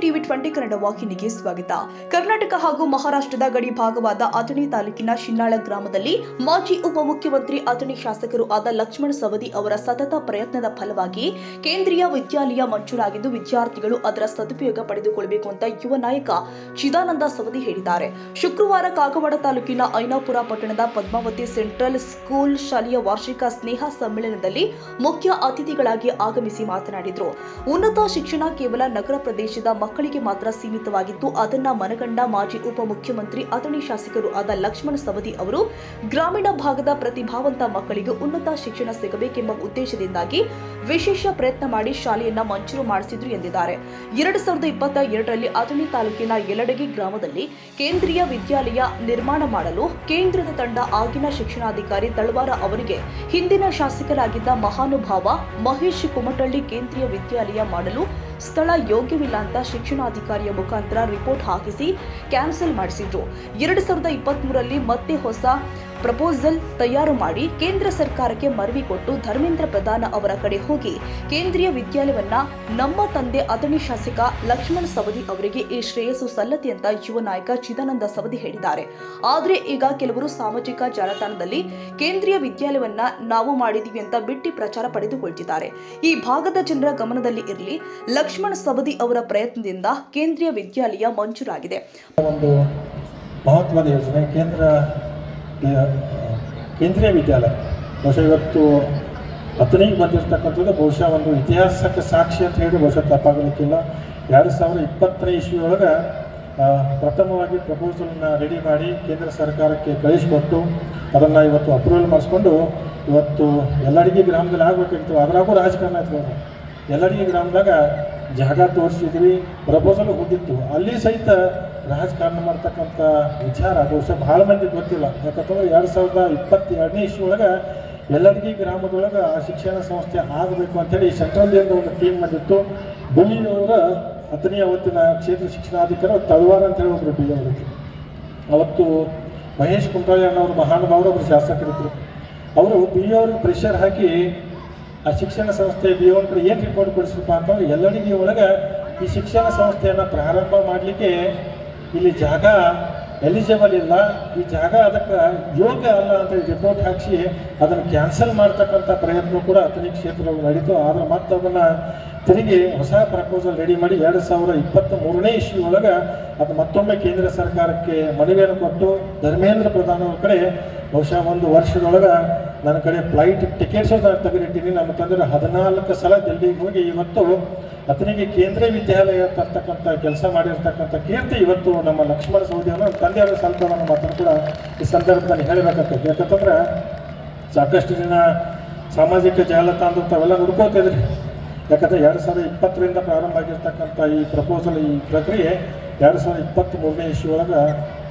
TV 20 Kannada ವಾಹಿನಿಗೆ ಸ್ವಾಗತ. ಕರ್ನಾಟಕ ಹಾಗೂ ಮಹಾರಾಷ್ಟ್ರದ ಗಡಿ ಭಾಗವಾದ ಅಥಣಿ ತಾಲೂಕಿನ ಶಿನ್ನಾಳ ಗ್ರಾಮದಲ್ಲಿ ಮಾಜಿ ಉಪಮುಖ್ಯಮಂತ್ರಿ ಅಥಣಿ ಶಾಸಕರು ಆದ ಲಕ್ಷ್ಮಣ ಸವದಿ ಅವರ ಸತತ ಪ್ರಯತ್ನದ ಫಲವಾಗಿ ಕೇಂದ್ರೀಯ ವಿದ್ಯಾಲಯ ಮಂಜೂರಾಗಿದ್ದು ವಿದ್ಯಾರ್ಥಿಗಳು ಅದರ ಸದುಪಯೋಗ ಪಡೆದುಕೊಳ್ಳಬೇಕು ಅಂತ ಯುವ ನಾಯಕ ಚಿದಾನಂದ ಸವದಿ ಹೇಳಿದ್ದಾರೆ. ಶುಕ್ರವಾರ ಕಾಗವಾಡ ತಾಲೂಕಿನ ಐನಾಪುರ ಪಟ್ಟಣದ ಪದ್ಮಾವತಿ ಸೆಂಟ್ರಲ್ ಸ್ಕೂಲ್ ಶಾಲೆಯ ವಾರ್ಷಿಕ ಸ್ನೇಹ ಸಮ್ಮೇಳನದಲ್ಲಿ ಮುಖ್ಯ ಅತಿಥಿಗಳಾಗಿ ಆಗಮಿಸಿ ಮಾತನಾಡಿದರು. ಉನ್ನತ ಶಿಕ್ಷಣ ಕೇವಲ ನಗರ ಪ್ರದೇಶದ ಮಕ್ಕಳಿಗೆ ಮಾತ್ರ ಸೀಮಿತವಾಗಿತ್ತು. ಅದನ್ನ ಮನಗಂಡ ಮಾಜಿ ಉಪಮುಖ್ಯಮಂತ್ರಿ ಅಥಣಿ ಶಾಸಕರು ಆದ ಲಕ್ಷ್ಮಣ ಸವದಿ ಅವರು ಗ್ರಾಮೀಣ ಭಾಗದ ಪ್ರತಿಭಾವಂತ ಮಕ್ಕಳಿಗೆ ಉನ್ನತ ಶಿಕ್ಷಣ ಸಿಗಬೇಕೆಂಬ ಉದ್ದೇಶದಿಂದಾಗಿ ವಿಶೇಷ ಪ್ರಯತ್ನ ಮಾಡಿ ಶಾಲೆಯನ್ನ ಮಂಜೂರು ಮಾಡಿಸಿದ್ರು ಎಂದಿದ್ದಾರೆ. 2022ರಲ್ಲಿ ಅಥಣಿ ತಾಲೂಕಿನ ಯಲಡಗಿ ಗ್ರಾಮದಲ್ಲಿ ಕೇಂದ್ರೀಯ ವಿದ್ಯಾಲಯ ನಿರ್ಮಾಣ ಮಾಡಲು ಕೇಂದ್ರದ ತಂಡ ಆಗಿನ ಶಿಕ್ಷಣಾಧಿಕಾರಿ ತಳವಾರ ಅವರಿಗೆ ಹಿಂದಿನ ಶಾಸಕರಾಗಿದ್ದ ಮಹಾನುಭಾವ ಮಹೇಶ್ ಕುಮಟಳ್ಳಿ ಕೇಂದ್ರೀಯ ವಿದ್ಯಾಲಯ ಮಾಡಲು ಸ್ಥಳ ಯೋಗ್ಯವಿಲ್ಲ ಅಂತ ಶಿಕ್ಷಣಾಧಿಕಾರಿಯ ಮುಖಾಂತರ ರಿಪೋರ್ಟ್ ಹಾಕಿಸಿ ಕ್ಯಾನ್ಸಲ್ ಮಾಡಿಸಿದ್ರು. 2023ರಲ್ಲಿ ಮತ್ತೆ ಹೊಸ ಪ್ರಪೋಸಲ್ ತಯಾರು ಮಾಡಿ ಕೇಂದ್ರ ಸರ್ಕಾರಕ್ಕೆ ಮನವಿ ಕೊಟ್ಟು ಧರ್ಮೇಂದ್ರ ಪ್ರಧಾನ ಅವರ ಕಡೆ ಹೋಗಿ ಕೇಂದ್ರೀಯ ವಿದ್ಯಾಲಯವನ್ನ ನಮ್ಮ ತಂದೆ ಅಥಣಿ ಶಾಸಕ ಲಕ್ಷ್ಮಣ ಸವದಿ ಅವರಿಗೆ ಈ ಶ್ರೇಯಸ್ಸು ಸಲ್ಲತಿ ಅಂತ ಯುವ ನಾಯಕ ಚಿದಾನಂದ ಸವದಿ ಹೇಳಿದ್ದಾರೆ. ಆದ್ರೆ ಈಗ ಕೆಲವರು ಸಾಮಾಜಿಕ ಜಾಲತಾಣದಲ್ಲಿ ಕೇಂದ್ರೀಯ ವಿದ್ಯಾಲಯವನ್ನ ನಾವು ಮಾಡಿದೀವಿ ಅಂತ ಬಿಟ್ಟಿ ಪ್ರಚಾರ ಪಡೆದುಕೊಳ್ತಿದ್ದಾರೆ. ಈ ಭಾಗದ ಜನರ ಗಮನದಲ್ಲಿ ಇರಲಿ, ಲಕ್ಷ್ಮಣ ಸವದಿ ಅವರ ಪ್ರಯತ್ನದಿಂದ ಕೇಂದ್ರೀಯ ವಿದ್ಯಾಲಯ ಮಂಜೂರಾಗಿದೆ. ಒಂದು ಮಹತ್ವದ ಯೋಜನೆ ಕೇಂದ್ರೀಯ ವಿದ್ಯಾಲಯ ಬಹುಶಃ ಇವತ್ತು ಅಥಣಿಗೆ ಬಂದಿರತಕ್ಕಂಥದ್ದು ಬಹುಶಃ ಒಂದು ಇತಿಹಾಸಕ್ಕೆ ಸಾಕ್ಷಿ ಅಂತ ಹೇಳಿ ಬಹುಶಃ ತಪ್ಪಾಗಲಿಕ್ಕಿಲ್ಲ. 2020ನೇ ಇಸ್ವಿಯೊಳಗೆ ಪ್ರಥಮವಾಗಿ ಪ್ರಪೋಸಲ್ನ ರೆಡಿ ಮಾಡಿ ಕೇಂದ್ರ ಸರ್ಕಾರಕ್ಕೆ ಕಳಿಸಿಕೊಟ್ಟು ಅದನ್ನು ಇವತ್ತು ಅಪ್ರೂವಲ್ ಮಾಡಿಸ್ಕೊಂಡು ಇವತ್ತು ಯಲಡಗಿ ಗ್ರಾಮದಲ್ಲಿ ಆಗಬೇಕಾಗಿತ್ತು. ಅದರಾಗೂ ರಾಜಕಾರಣ ಆಯ್ತು. ಯಲಡಗಿ ಗ್ರಾಮದಾಗ ಜಾಗ ತೋರಿಸಿದ್ವಿ, ಪ್ರಪೋಸಲ್ ಹೋಗಿತ್ತು. ಅಲ್ಲಿ ಸಹಿತ ರಾಜಕಾರಣ ಮಾಡ್ತಕ್ಕಂಥ ವಿಚಾರ ಬಹುಶಃ ಭಾಳ ಮಂದಿ ಗೊತ್ತಿಲ್ಲ. ಯಾಕಂತಂದ್ರೆ 2022ನೇ ಇಸ್ವಿಯೊಳಗೆ ಯಲಡಗಿ ಗ್ರಾಮದೊಳಗೆ ಆ ಶಿಕ್ಷಣ ಸಂಸ್ಥೆ ಆಗಬೇಕು ಅಂಥೇಳಿ ಸೆಂಟ್ರಲ್ನಿಂದ ಒಂದು ಟೀಮ್ ಬಂದಿತ್ತು. ಬಿಳಿಯವರ ಅಥಣಿ ಅವತ್ತಿನ ಕ್ಷೇತ್ರ ಶಿಕ್ಷಣಾಧಿಕಾರಿ ತಳವಾರ ಅಂತೇಳಿ ಒಬ್ಬರು ಬಿಳಿಯವರಿಗೆ. ಅವತ್ತು ಮಹೇಶ್ ಕುಮಟಳ್ಳಿ ಅನ್ನೋರು ಮಹಾನುಭಾವರು ಒಬ್ಬರು ಶಾಸಕರಿದ್ದರು. ಅವರು ಬಿಳಿಯವ್ರಿಗೆ ಪ್ರೆಷರ್ ಹಾಕಿ ಆ ಶಿಕ್ಷಣ ಸಂಸ್ಥೆ ಬಿಳಿಯವ್ರ ಕಡೆ ಏನು ರಿಪೋರ್ಟ್ ಕೊಡಿಸ್ರಪ್ಪ ಅಂತಂದ್ರೆ ಯಲಡಗಿ ಒಳಗೆ ಈ ಶಿಕ್ಷಣ ಸಂಸ್ಥೆಯನ್ನು ಪ್ರಾರಂಭ ಮಾಡಲಿಕ್ಕೆ ಇಲ್ಲಿ ಜಾಗ ಎಲಿಜಿಬಲ್ ಇಲ್ಲ, ಈ ಜಾಗ ಅದಕ್ಕೆ ಯೋಗ್ಯ ಅಲ್ಲ ಅಂತೇಳಿ ರಿಪೋರ್ಟ್ ಹಾಕಿಸಿ ಅದನ್ನು ಕ್ಯಾನ್ಸಲ್ ಮಾಡ್ತಕ್ಕಂಥ ಪ್ರಯತ್ನ ಕೂಡ ಅಥಣಿ ಕ್ಷೇತ್ರದಲ್ಲಿ ನಡೀತು. ಆದರೆ ಮತ್ತೆ ಅದನ್ನು ತಿರುಗಿ ಹೊಸ ಪ್ರಪೋಸಲ್ ರೆಡಿ ಮಾಡಿ 2023ನೇ ಇಸ್ವಿ ಒಳಗೆ ಅದು ಮತ್ತೊಮ್ಮೆ ಕೇಂದ್ರ ಸರ್ಕಾರಕ್ಕೆ ಮನವಿಯನ್ನು ಕೊಟ್ಟು ಧರ್ಮೇಂದ್ರ ಪ್ರಧಾನ ಅವ್ರ ಕಡೆ ಬಹುಶಃ ಒಂದು ವರ್ಷದೊಳಗೆ ನನ್ನ ಕಡೆ ಫ್ಲೈಟ್ ಟಿಕೆಟ್ಸು ತೆಗೆದಿಟ್ಟಿನಿ. ನಮ್ಮ ತಂದ್ರೆ 14 ಸಲ ದಿಲ್ಲಿಗೆ ಹೋಗಿ ಇವತ್ತು ಅಥಣಿಗೆ ಕೇಂದ್ರೀಯ ವಿದ್ಯಾಲಯ ತರ್ತಕ್ಕಂಥ ಕೆಲಸ ಮಾಡಿರ್ತಕ್ಕಂಥ ಕೀರ್ತಿ ಇವತ್ತು ನಮ್ಮ ಲಕ್ಷ್ಮಣ ಸವದಿ ಅವರು ನಮ್ಮ ತಂದೆಯವರ ಸಲ್ಪವನ್ನು ಮಾತನ್ನು ಕೂಡ ಈ ಸಂದರ್ಭದಲ್ಲಿ ಹೇಳಬೇಕಾಗ್ತದೆ. ಯಾಕಂತಂದ್ರೆ ಸಾಕಷ್ಟು ಜನ ಸಾಮಾಜಿಕ ಜಾಲತಾಣದ ತಾವೆಲ್ಲ ನೋಡ್ಕೋತಿದ್ರಿ. ಯಾಕಂದರೆ 2020ರಿಂದ ಪ್ರಾರಂಭ ಆಗಿರ್ತಕ್ಕಂಥ ಈ ಪ್ರಪೋಸಲ್, ಈ ಪ್ರಕ್ರಿಯೆ 2023ನೇ ಇಸ್ವಿ ಒಳಗೆ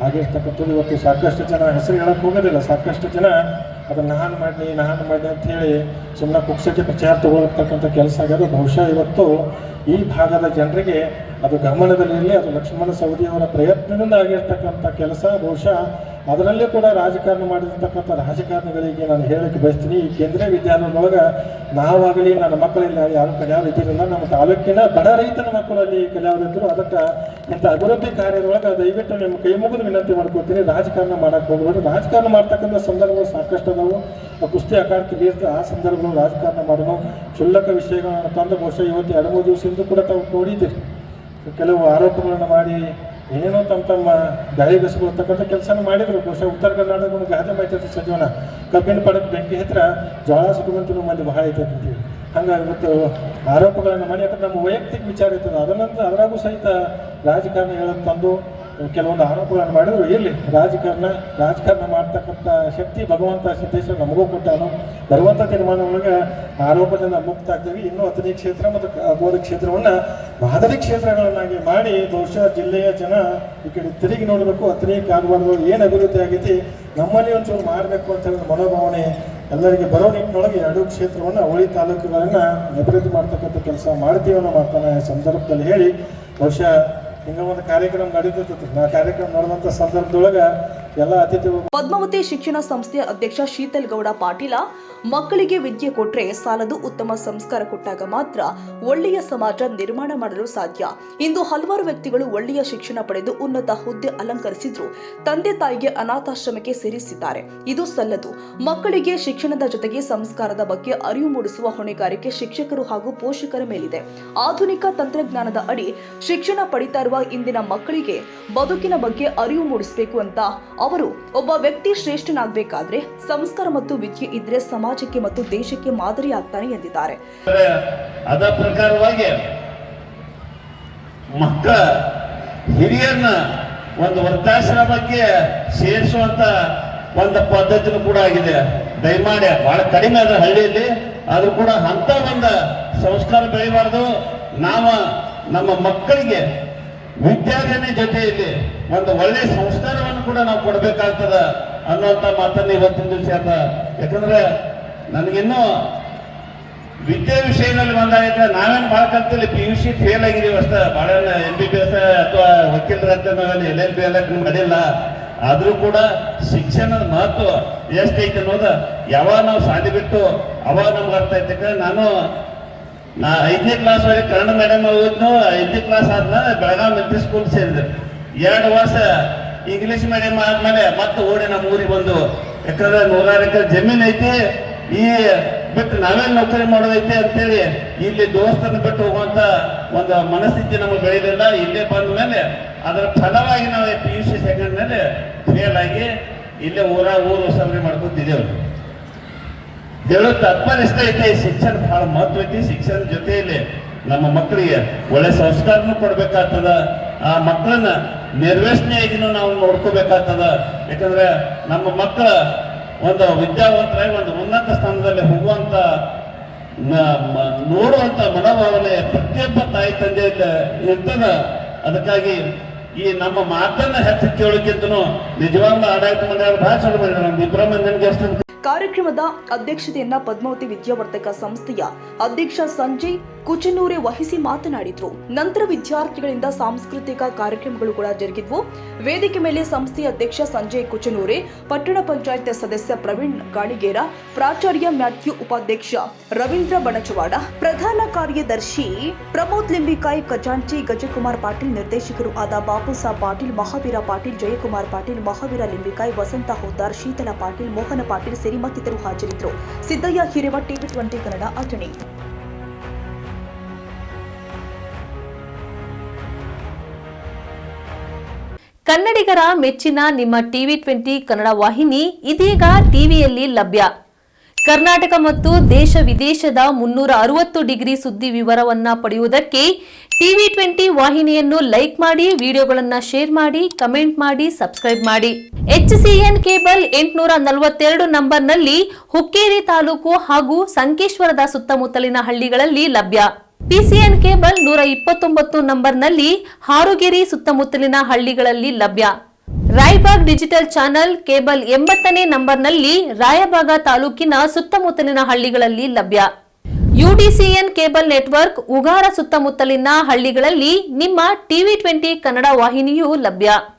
ಆಗಿರ್ತಕ್ಕಂಥದ್ದು. ಇವತ್ತು ಸಾಕಷ್ಟು ಜನ ಹೆಸರು ಹೇಳಕ್ಕೆ ಹೋಗೋದಿಲ್ಲ. ಸಾಕಷ್ಟು ಜನ ಅದನ್ನು ನಾನು ಮಾಡಿ ಅಂತ ಹೇಳಿ ಸುಮ್ಮನೆ ಪುಕ್ಸಕ್ಕೆ ಪ್ರಚಾರ ತಗೊಳ್ತಕ್ಕಂಥ ಕೆಲಸ ಆಗೋದು. ಬಹುಶಃ ಇವತ್ತು ಈ ಭಾಗದ ಜನರಿಗೆ ಅದು ಗಮನದಲ್ಲಿರಲಿ. ಅದು ಲಕ್ಷ್ಮಣ ಸವದಿಯವರ ಪ್ರಯತ್ನದಿಂದ ಆಗಿರ್ತಕ್ಕಂಥ ಕೆಲಸ. ಬಹುಶಃ ಅದರಲ್ಲೇ ಕೂಡ ರಾಜಕಾರಣ ಮಾಡಿರ್ತಕ್ಕಂಥ ರಾಜಕಾರಣಿಗಳಿಗೆ ನಾನು ಹೇಳಕ್ಕೆ ಬಯಸ್ತೀನಿ, ಈ ಕೇಂದ್ರೀಯ ವಿದ್ಯಾಲಯದೊಳಗೆ ನಾವಾಗಲಿ ನನ್ನ ಮಕ್ಕಳಿಲ್ಲ ಯಾರು ಕಲ್ಯಾಣ ಇದ್ದಿರಲಿಲ್ಲ. ನಮ್ಮ ತಾಲೂಕಿನ ಬಡ ರೈತನ ಮಕ್ಕಳಲ್ಲಿ ಕಲ್ಯಾಣರಿದ್ದರು. ಅದಕ್ಕೆ ಇಂಥ ಅಭಿವೃದ್ಧಿ ಕಾರ್ಯದೊಳಗೆ ದಯವಿಟ್ಟು ನಿಮ್ಮ ಕೈ ಮುಗಿದು ವಿನಂತಿ ಮಾಡ್ಕೊತೀನಿ, ರಾಜಕಾರಣ ಮಾಡಕ್ಕೆ ಹೋಗ್ಬೋದು. ರಾಜಕಾರಣ ಮಾಡ್ತಕ್ಕಂಥ ಸಂದರ್ಭಗಳು ಸಾಕಷ್ಟು ಅದಾವು. ಕುಸ್ತಿ ಅಖಾಡಕ್ಕೆ ಬೀರ್ತ ಆ ಸಂದರ್ಭಗಳು ರಾಜಕಾರಣ ಮಾಡೋಣ, ಕ್ಷುಲ್ಲಕ ವಿಷಯಗಳನ್ನು ತಂದು ಬಹುಶಃ ಇವತ್ತು 2-3 ದಿವಸದಿಂದ ಕೂಡ ತಾವು ನೋಡಿದ್ದೀರಿ. ಕೆಲವು ಆರೋಪಗಳನ್ನು ಮಾಡಿ ಏನೇನೋ ತಮ್ಮ ಗಾಳಿಗಸಿಕೊಳ್ತಕ್ಕಂಥ ಕೆಲಸನ ಮಾಡಿದರು. ಬಹುಶಃ ಉತ್ತರ ಕರ್ನಾಟಕದ ಒಂದು ಗಾದೆ ಮಾಹಿತಿ ಸಜೀವನ ಕಬ್ಬಿನ ಪಡಕ್ಕೆ ಬೆಂಕಿ ಹತ್ತಿರ ಜೋಳ ಸುಡುವಂತೂ ಮಂದಿ ಬಹಳ ಐತೆ ಅಂತೀವಿ. ಹಂಗಾಗಿ ಇವತ್ತು ಆರೋಪಗಳನ್ನು ಮಾಡಿ, ಯಾಕಂದ್ರೆ ನಮ್ಮ ವೈಯಕ್ತಿಕ ವಿಚಾರ ಇರ್ತದೆ. ಅದನ್ನಂತರ ಅದರಾಗೂ ಸಹಿತ ರಾಜಕಾರಣ ಹೇಳೋದು ತಂದು ಕೆಲವೊಂದು ಆರೋಪಗಳನ್ನು ಮಾಡಿದ್ರು. ಇರಲಿ, ರಾಜಕಾರಣ ಮಾಡ್ತಕ್ಕಂಥ ಶಕ್ತಿ ಭಗವಂತ ಸಿದ್ದೇಶ್ವರ ನಮಗೂ ಕೊಟ್ಟಾನು. ಬರುವಂಥ ತೀರ್ಮಾನಗಳಿಗೆ ಆರೋಪದಿಂದ ಮುಕ್ತ ಆಗ್ತೀವಿ. ಇನ್ನೂ ಅಥಣಿ ಕ್ಷೇತ್ರ ಮತ್ತು ಕಾಗವಾಡ ಕ್ಷೇತ್ರವನ್ನು ಮಾದರಿ ಕ್ಷೇತ್ರಗಳನ್ನಾಗಿ ಮಾಡಿ ಬಹುಶಃ ಜಿಲ್ಲೆಯ ಜನ ಈ ಕಡೆ ತಿರುಗಿ ನೋಡಬೇಕು. ಅಥಣಿ ಕಾಗವಾಡದೊಳಗೆ ಏನು ಅಭಿವೃದ್ಧಿ ಆಗೈತಿ, ನಮ್ಮಲ್ಲಿ ಒಂಚೂರು ಮಾಡಬೇಕು ಅಂತ ಹೇಳಿ ಮನೋಭಾವನೆ ಎಲ್ಲರಿಗೆ ಬರೋ ನಿಟ್ಟಿನೊಳಗೆ 2 ಕ್ಷೇತ್ರವನ್ನು ಅವಳಿ ತಾಲೂಕುಗಳನ್ನು ಅಭಿವೃದ್ಧಿ ಮಾಡ್ತಕ್ಕಂಥ ಕೆಲಸ ಮಾಡ್ತೀವಿ ಅನ್ನೋ ಮಾತನ್ನ ಸಂದರ್ಭದಲ್ಲಿ ಹೇಳಿ, ಬಹುಶಃ ಹಿಂಗೆ ಒಂದು ಕಾರ್ಯಕ್ರಮ ನಡೀತಿರ್ತದೆ. ಆ ಕಾರ್ಯಕ್ರಮ ನಡೆದಂಥ ಸಂದರ್ಭದೊಳಗೆ ಎಲ್ಲ ಅತಿಥಿ ಪದ್ಮಾವತಿ ಶಿಕ್ಷಣ ಸಂಸ್ಥೆಯ ಅಧ್ಯಕ್ಷ ಶೀತಲ್ ಗೌಡ ಪಾಟೀಲ, ಮಕ್ಕಳಿಗೆ ವಿದ್ಯೆ ಕೊಟ್ರೆ ಸಾಲದು, ಉತ್ತಮ ಸಂಸ್ಕಾರ ಕೊಟ್ಟಾಗ ಮಾತ್ರ ಒಳ್ಳೆಯ ಸಮಾಜ ನಿರ್ಮಾಣ ಮಾಡಲು ಸಾಧ್ಯ. ಇಂದು ಹಲವಾರು ವ್ಯಕ್ತಿಗಳು ಒಳ್ಳೆಯ ಶಿಕ್ಷಣ ಪಡೆದು ಉನ್ನತ ಹುದ್ದೆ ಅಲಂಕರಿಸಿದ್ರು ತಂದೆ ತಾಯಿಗೆ ಅನಾಥಾಶ್ರಮಕ್ಕೆ ಸೇರಿಸಿದ್ದಾರೆ. ಇದು ಸಲ್ಲದು. ಮಕ್ಕಳಿಗೆ ಶಿಕ್ಷಣದ ಜೊತೆಗೆ ಸಂಸ್ಕಾರದ ಬಗ್ಗೆ ಅರಿವು ಮೂಡಿಸುವ ಹೊಣೆಗಾರಿಕೆ ಶಿಕ್ಷಕರು ಹಾಗೂ ಪೋಷಕರ ಮೇಲಿದೆ. ಆಧುನಿಕ ತಂತ್ರಜ್ಞಾನದ ಅಡಿ ಶಿಕ್ಷಣ ಪಡಿತಾ ಇರುವ ಇಂದಿನ ಮಕ್ಕಳಿಗೆ ಬದುಕಿನ ಬಗ್ಗೆ ಅರಿವು ಮೂಡಿಸಬೇಕು ಅಂತ ಅವರು, ಒಬ್ಬ ವ್ಯಕ್ತಿ ಶ್ರೇಷ್ಠನಾಗಬೇಕಾದ್ರೆ ಸಂಸ್ಕಾರ ಮತ್ತು ವಿದ್ಯೆ ಇದ್ರೆ ಸಮಾಜಕ್ಕೆ ಮತ್ತು ದೇಶಕ್ಕೆ ಮಾದರಿ ಆಗ್ತಾನೆ ಎಂದಿದ್ದಾರೆ. ಅದ ಪ್ರಕಾರವಾಗಿ ಮಕ್ಕಳ ಹಿರಿಯರನ್ನ ಒಂದು ವೃದ್ಧಾಶ್ರಮಕ್ಕೆ ಸೇರಿಸುವಂತ ಒಂದು ಪದ್ಧತಿನೂ ಕೂಡ ಆಗಿದೆ. ದಯಮಾಡಿ ಬಹಳ ಕಡಿಮೆ ಅದ ಹಳ್ಳಿಯಲ್ಲಿ, ಆದ್ರೂ ಕೂಡ ಅಂತ ಒಂದು ಸಂಸ್ಕಾರ ಬೆಳಿಬಾರ್ದು. ನಾವು ನಮ್ಮ ಮಕ್ಕಳಿಗೆ ವಿದ್ಯಾರ್ಜನೆ ಜೊತೆಯಲ್ಲಿ ಒಂದು ಒಳ್ಳೆಯ ಸಂಸ್ಕಾರವನ್ನು ಕೂಡ ನಾವು ಕೊಡಬೇಕಾಗ್ತದ ಅನ್ನುವಂಥ ಮಾತನ್ನ ಇವತ್ತಿನ ದಿವಸ ಅದ. ಯಾಕಂದ್ರೆ ನನಗಿನ್ನೂ ವಿದ್ಯೆ ವಿಷಯದಲ್ಲಿ ಬಂದಾಗಿದ್ರೆ ನಾವೇನು ಭಾಳ ಕಲ್ತಿಲ್ಲ, PUC ಫೇಲ್ ಆಗಿದೀವಿ ಅಷ್ಟೇ. ಭಾಳ MBBS ಅಥವಾ ವಕೀಲರಂತೆ ನಾವೇನು LLB ಎಲ್ಲ ಮಾಡಿಲ್ಲ. ಆದ್ರೂ ಕೂಡ ಶಿಕ್ಷಣದ ಮಹತ್ವ ಎಷ್ಟೈತೆ ಅನ್ನೋದು ಯಾವಾಗ ನಾವು ಸಾಧಿ ಬಿಟ್ಟು ಅವಾಗ ನಮ್ಗೆ ಅರ್ಥ ಐತೆ. ನಾನು 5ನೇ ಕ್ಲಾಸ್ ವರೆಗೆ ಕನ್ನಡ ಮೀಡಿಯಂ ಓದ್ನು. 5ನೇ ಕ್ಲಾಸ್ ಆದ್ಮೇಲೆ ಬೆಳಗಾವಿ ಮಿಲಿಟರಿ ಸ್ಕೂಲ್ ಸೇರಿದೆ. 2 ವರ್ಷ ಇಂಗ್ಲಿಷ್ ಮೀಡಿಯಂ ಆದ್ಮೇಲೆ ಮತ್ತೆ ಓಡಿ ನಮ್ಮ ಊರಿಗೆ ಬಂದು, ಯಾಕಂದ್ರೆ 100 ಎಕರೆ ಜಮೀನ್ ಐತಿ, ಈ ಬಿಟ್ಟು ನಾವೇನು ನೌಕರಿ ಮಾಡೋದೈತೆ ಅಂತೇಳಿ ಇಲ್ಲಿ ದೋಸ್ತನ ಬಿಟ್ಟು ಹೋಗುವಂತ ಒಂದು ಮನಸ್ಥಿತಿ ನಮಗೆ ಬೆಳೆದಿಲ್ಲ. ಇಲ್ಲೇ ಬಂದ ಮೇಲೆ ಅದರ ಫಲವಾಗಿ ನಾವು PUC ಸೆಕೆಂಡ್ ಮೇಲೆ ಫೇಲ್ ಆಗಿ ಇಲ್ಲೇ ಊರು ಸಭೆ ಮಾಡ್ಕೊತಿದ್ದೇವೆ. ಹೇಳೋದು ತಾತ್ಪರ್ಯ ಇಷ್ಟ ಐತೆ, ಶಿಕ್ಷಣ ಬಹಳ ಮಹತ್ವ ಐತಿ. ಶಿಕ್ಷಣದ ಜೊತೆಯಲ್ಲಿ ನಮ್ಮ ಮಕ್ಕಳಿಗೆ ಒಳ್ಳೆ ಸಂಸ್ಕಾರನೂ ಕೊಡ್ಬೇಕಾಗ್ತದ. ಆ ಮಕ್ಕಳನ್ನ ನಿರ್ವೇಶನೆಯಾಗಿನೂ ನಾವು ನೋಡ್ಕೋಬೇಕಾಗ್ತದ. ಯಾಕಂದ್ರೆ ನಮ್ಮ ಮಕ್ಕಳ ಒಂದು ವಿದ್ಯಾವಂತರಾಗಿ ಒಂದು ಉನ್ನತ ಸ್ಥಾನದಲ್ಲಿ ಹೋಗುವಂತ ನೋಡುವಂತ ಮನೋಭಾವನೆ ಪ್ರತಿಯೊಬ್ಬ ತಾಯಿ ತಂದೆ ಇರ್ತದ. ಅದಕ್ಕಾಗಿ ಈ ನಮ್ಮ ಮಾತನ್ನ ಹೆಚ್ಚು ಕೇಳೋಕ್ಕಿಂತನೂ ನಿಜವಾಗ್ಲೂ ಆಡಳಿತ ಮಂಡಳಿ ಬಹಳ ಚಲೋ ಮಾಡಿದ್ರು. ನಮ್ಮ ಇಬ್ರಾಹಿಂ ಎಷ್ಟು ಕಾರ್ಯಕ್ರಮದ ಅಧ್ಯಕ್ಷತೆಯನ್ನ ಪದ್ಮಾವತಿ ವಿದ್ಯಾವರ್ಧಕ ಸಂಸ್ಥೆಯ ಅಧ್ಯಕ್ಷ ಸಂಜಯ್ ಕುಚನೂರೆ ವಹಿಸಿ ಮಾತನಾಡಿದ್ರು. ನಂತರ ವಿದ್ಯಾರ್ಥಿಗಳಿಂದ ಸಾಂಸ್ಕೃತಿಕ ಕಾರ್ಯಕ್ರಮಗಳು ಕೂಡ ಜರುಗಿದ್ವು. ವೇದಿಕೆ ಮೇಲೆ ಸಂಸ್ಥೆಯ ಅಧ್ಯಕ್ಷ ಸಂಜಯ್ ಕುಚನೂರೆ, ಪಟ್ಟಣ ಪಂಚಾಯತ್ ಸದಸ್ಯ ಪ್ರವೀಣ್ ಗಾಳಿಗೇರ, ಪ್ರಾಚಾರ್ಯ ಮ್ಯಾಥ್ಯೂ, ಉಪಾಧ್ಯಕ್ಷ ರವೀಂದ್ರ ಬಣಚವಾಡ, ಪ್ರಧಾನ ಕಾರ್ಯದರ್ಶಿ ಪ್ರಮೋದ್ ಲಿಂಬಿಕಾಯಿ, ಖಜಾಂಚಿ ಗಜಕುಮಾರ್ ಪಾಟೀಲ್, ನಿರ್ದೇಶಕರು ಆದ ಬಾಪುಸಾಬ್ ಪಾಟೀಲ್, ಮಹಾವೀರ ಪಾಟೀಲ್, ಜಯಕುಮಾರ್ ಪಾಟೀಲ್, ಮಹಾವೀರ ಲಿಂಬಿಕಾಯಿ, ವಸಂತ ಹೋದಾರ್, ಶೀತಲ ಪಾಟೀಲ್, ಮೋಹನ ಪಾಟೀಲ್ ಸೇರಿ ಮತ್ತಿತರರು ಹಾಜರಿದ್ದರು. ಸಿದ್ದಯ್ಯ ಹಿರೇಮಠ, TV20 ಕನ್ನಡ ಅಥಣಿ. ಕನ್ನಡಿಗರ ಮೆಚ್ಚಿನ ನಿಮ್ಮ TV20 ಕನ್ನಡ ವಾಹಿನಿ ಇದೀಗ ಟಿವಿಯಲ್ಲಿ ಲಭ್ಯ. ಕರ್ನಾಟಕ ಮತ್ತು ದೇಶ ವಿದೇಶದ 360 ಡಿಗ್ರಿ ಸುದ್ದಿ ವಿವರವನ್ನ ಪಡೆಯುವುದಕ್ಕೆ TV20 ವಾಹಿನಿಯನ್ನು ಲೈಕ್ ಮಾಡಿ, ವಿಡಿಯೋಗಳನ್ನು ಶೇರ್ ಮಾಡಿ, ಕಮೆಂಟ್ ಮಾಡಿ, ಸಬ್ಸ್ಕ್ರೈಬ್ ಮಾಡಿ. HCN ಕೇಬಲ್ 842 ನಂಬರ್ನಲ್ಲಿ ಹುಕ್ಕೇರಿ ತಾಲೂಕು ಹಾಗೂ ಸಂಕೇಶ್ವರದ ಸುತ್ತಮುತ್ತಲಿನ ಹಳ್ಳಿಗಳಲ್ಲಿ ಲಭ್ಯ. PCN ಕೇಬಲ್ 129 ನಂಬರ್ನಲ್ಲಿ ಹಾರುಗೆರೆ ಸುತ್ತಮುತ್ತಲಿನ ಹಳ್ಳಿಗಳಲ್ಲಿ ಲಭ್ಯ. ರಾಯಬಾಗ್ ಡಿಜಿಟಲ್ ಚಾನೆಲ್ ಕೇಬಲ್ 80ನೇ ನಂಬರ್ನಲ್ಲಿ ರಾಯಬಾಗ ತಾಲೂಕಿನ ಸುತ್ತಮುತ್ತಲಿನ ಹಳ್ಳಿಗಳಲ್ಲಿ ಲಭ್ಯ. UDCN ಕೇಬಲ್ ನೆಟ್ವರ್ಕ್ ಉಗಾರ ಸುತ್ತಮುತ್ತಲಿನ ಹಳ್ಳಿಗಳಲ್ಲಿ ನಿಮ್ಮ TV20 ಕನ್ನಡ ವಾಹಿನಿಯೂ ಲಭ್ಯ.